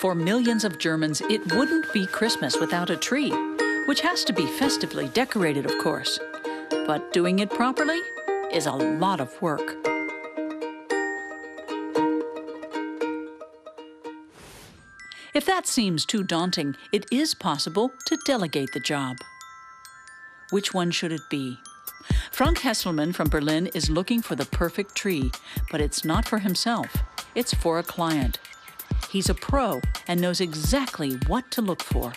For millions of Germans, it wouldn't be Christmas without a tree, which has to be festively decorated, of course. But doing it properly is a lot of work. If that seems too daunting, it is possible to delegate the job. Which one should it be? Frank Hesselmann from Berlin is looking for the perfect tree, but it's not for himself. It's for a client. He's a pro and knows exactly what to look for.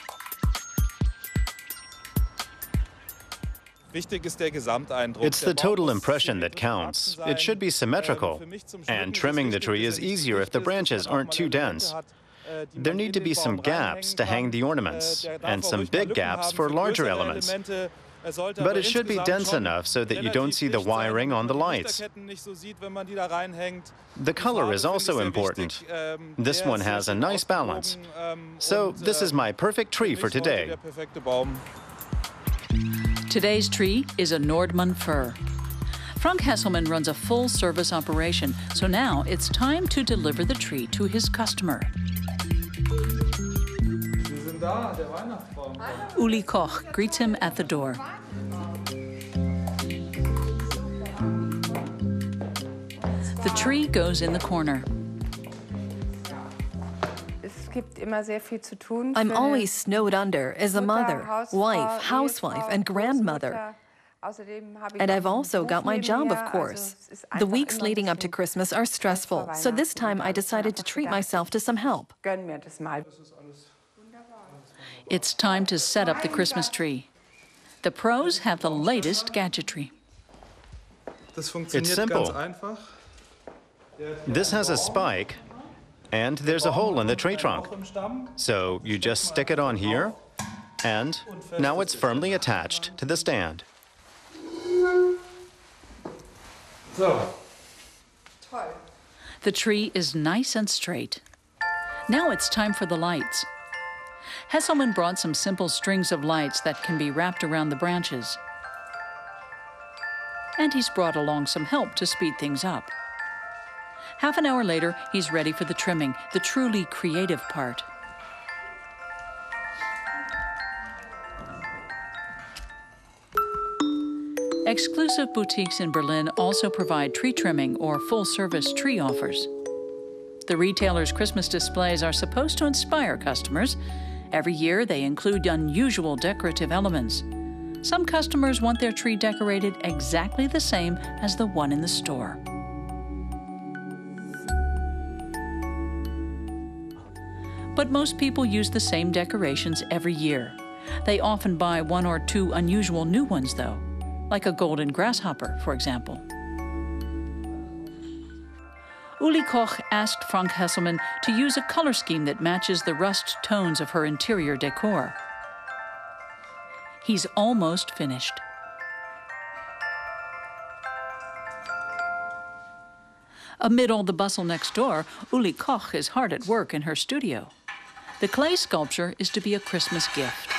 It's the total impression that counts. It should be symmetrical, and trimming the tree is easier if the branches aren't too dense. There need to be some gaps to hang the ornaments, and some big gaps for larger elements. But it should be dense enough so that you don't see the wiring on the lights. The color is also important. This one has a nice balance. So this is my perfect tree for today. Today's tree is a Nordmann fir. Frank Hesselmann runs a full-service operation, so now it's time to deliver the tree to his customer. Uli Koch greets him at the door. The tree goes in the corner. I'm always snowed under as a mother, wife, housewife, and grandmother. And I've also got my job, of course. The weeks leading up to Christmas are stressful, so this time I decided to treat myself to some help. It's time to set up the Christmas tree. The pros have the latest gadgetry. It's simple. This has a spike, and there's a hole in the tree trunk. So you just stick it on here, and now it's firmly attached to the stand. The tree is nice and straight. Now it's time for the lights. Hesselmann brought some simple strings of lights that can be wrapped around the branches. And he's brought along some help to speed things up. Half an hour later, he's ready for the trimming, the truly creative part. Exclusive boutiques in Berlin also provide tree trimming or full-service tree offers. The retailer's Christmas displays are supposed to inspire customers. Every year, they include unusual decorative elements. Some customers want their tree decorated exactly the same as the one in the store. But most people use the same decorations every year. They often buy one or two unusual new ones, though, like a golden grasshopper, for example. Uli Koch asked Frank Hesselmann to use a color scheme that matches the rust tones of her interior decor. He's almost finished. Amid all the bustle next door, Uli Koch is hard at work in her studio. The clay sculpture is to be a Christmas gift.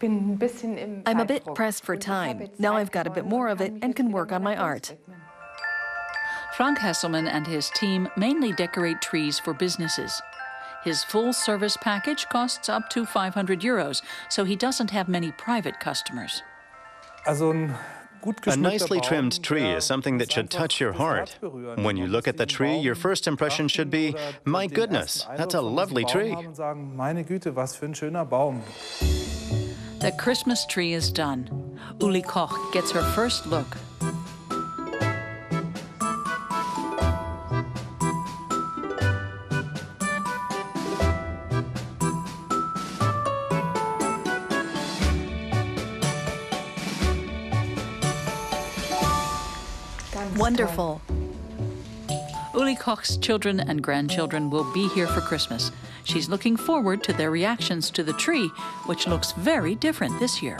I'm a bit pressed for time. Now I've got a bit more of it and can work on my art. Frank Hesselmann and his team mainly decorate trees for businesses. His full-service package costs up to 500 euros, so he doesn't have many private customers. A nicely trimmed tree is something that should touch your heart. When you look at the tree, your first impression should be, my goodness, that's a lovely tree. The Christmas tree is done. Uli Koch gets her first look. Wonderful. Uli Koch's children and grandchildren will be here for Christmas. She's looking forward to their reactions to the tree, which looks very different this year.